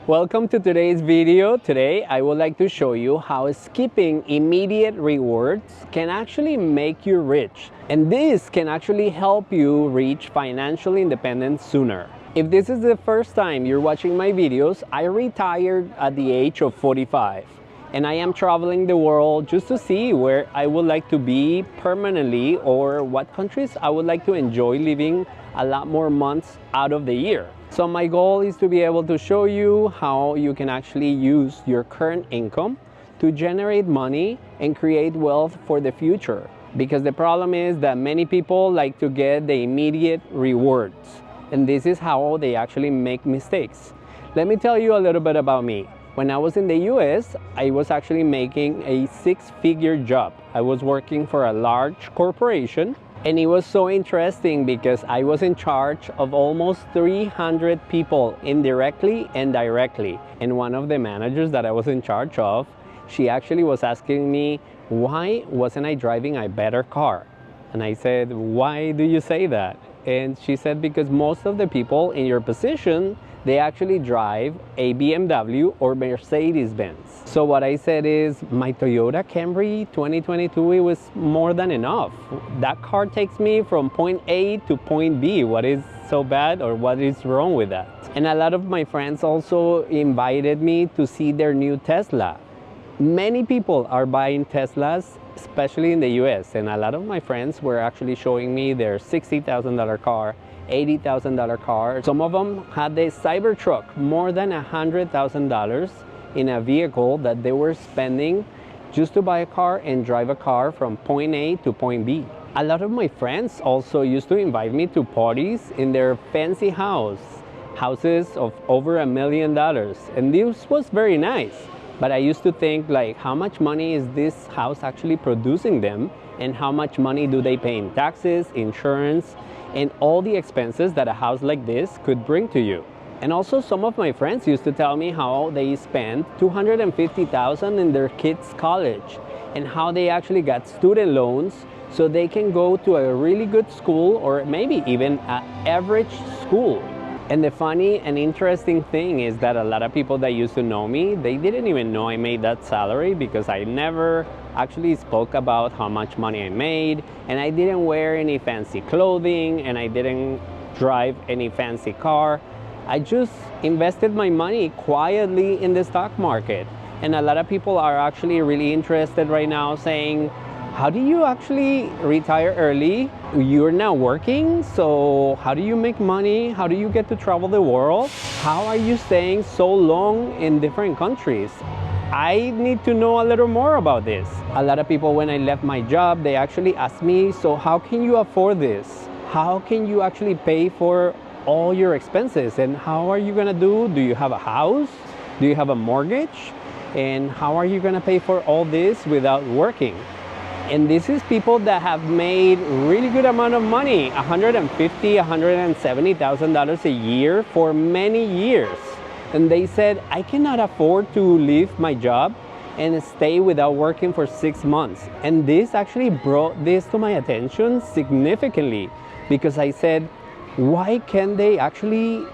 Welcome to today's video. Today I would like to show you how skipping immediate rewards can actually make you rich. And this can actually help you reach financial independence sooner. If this is the first time you're watching my videos, I retired at the age of 45. And I am traveling the world just to see where I would like to be permanently or what countries I would like to enjoy living a lot more months out of the year. So my goal is to be able to show you how you can actually use your current income to generate money and create wealth for the future. Because the problem is that many people like to get the immediate rewards. And this is how they actually make mistakes. Let me tell you a little bit about me. When I was in the US, I was actually making a six-figure job. I was working for a large corporation, and it was so interesting because I was in charge of almost 300 people indirectly and directly. And one of the managers that I was in charge of, she actually was asking me, why wasn't I driving a better car? And I said, why do you say that? And she said, because most of the people in your position, they actually drive a BMW or Mercedes-Benz. So what I said is, my Toyota Camry 2022, it was more than enough. That car takes me from point A to point B. What is so bad or what is wrong with that? And a lot of my friends also invited me to see their new Tesla. Many people are buying Teslas, especially in the US, and a lot of my friends were actually showing me their $60,000 car, $80,000 car. Some of them had the Cybertruck, more than $100,000 in a vehicle that they were spending just to buy a car and drive a car from point A to point B. A lot of my friends also used to invite me to parties in their fancy houses of over $1 million, and this was very nice. But I used to think, like, how much money is this house actually producing them, and how much money do they pay in taxes, insurance, and all the expenses that a house like this could bring to you. And also some of my friends used to tell me how they spent $250,000 in their kids' college, and how they actually got student loans so they can go to a really good school or maybe even an average school. And the funny and interesting thing is that a lot of people that used to know me, they didn't even know I made that salary because I never actually spoke about how much money I made, and I didn't wear any fancy clothing, and I didn't drive any fancy car. I just invested my money quietly in the stock market. And a lot of people are actually really interested right now saying, how do you actually retire early? You're now working, so how do you make money? How do you get to travel the world? How are you staying so long in different countries? I need to know a little more about this. A lot of people, when I left my job, they actually asked me, so how can you afford this? How can you actually pay for all your expenses? And how are you gonna do? Do you have a house? Do you have a mortgage? And how are you gonna pay for all this without working? And this is people that have made really good amount of money, $150,000, $170,000 a year for many years. And they said, I cannot afford to leave my job and stay without working for 6 months. And this actually brought this to my attention significantly, because I said, why can't they actually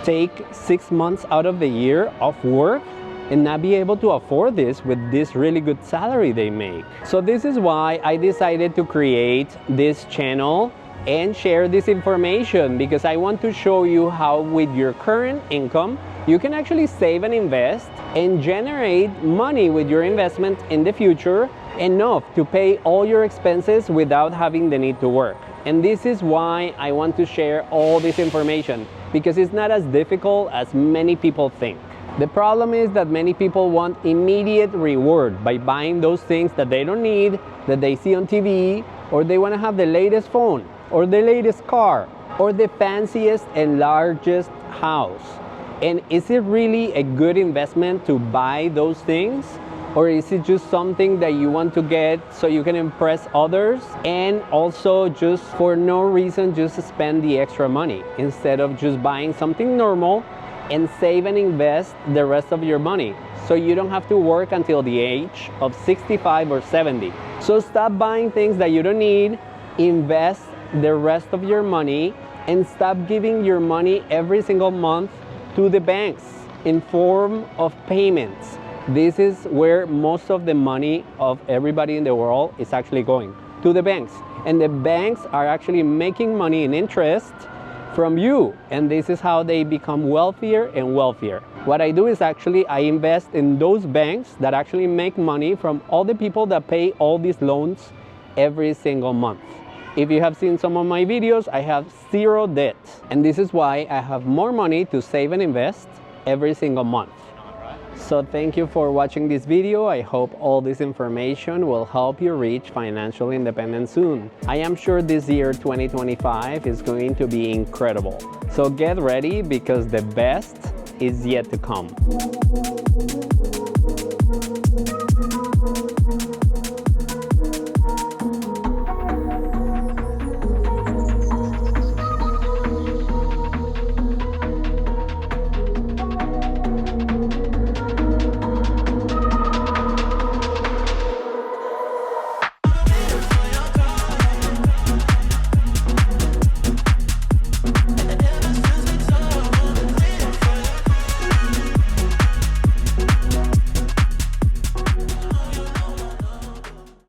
take 6 months out of the year off work and not be able to afford this with this really good salary they make? So this is why I decided to create this channel and share this information, because I want to show you how with your current income you can actually save and invest and generate money with your investment in the future, enough to pay all your expenses without having the need to work. And this is why I want to share all this information, because it's not as difficult as many people think. The problem is that many people want immediate reward by buying those things that they don't need, that they see on TV, or they want to have the latest phone, or the latest car, or the fanciest and largest house. And is it really a good investment to buy those things? Or is it just something that you want to get so you can impress others, and also just for no reason just spend the extra money instead of just buying something normal and save and invest the rest of your money so you don't have to work until the age of 65 or 70. So stop buying things that you don't need, invest the rest of your money, and stop giving your money every single month to the banks. in form of payments. This is where most of the money of everybody in the world is actually going, to the banks. And the banks are actually making money in interest from you, and this is how they become wealthier and wealthier. What I do is actually I invest in those banks that actually make money from all the people that pay all these loans every single month. If you have seen some of my videos, I have zero debt, and this is why I have more money to save and invest every single month. So thank you for watching this video. I hope all this information will help you reach financial independence soon. I am sure this year 2025 is going to be incredible. So get ready because the best is yet to come.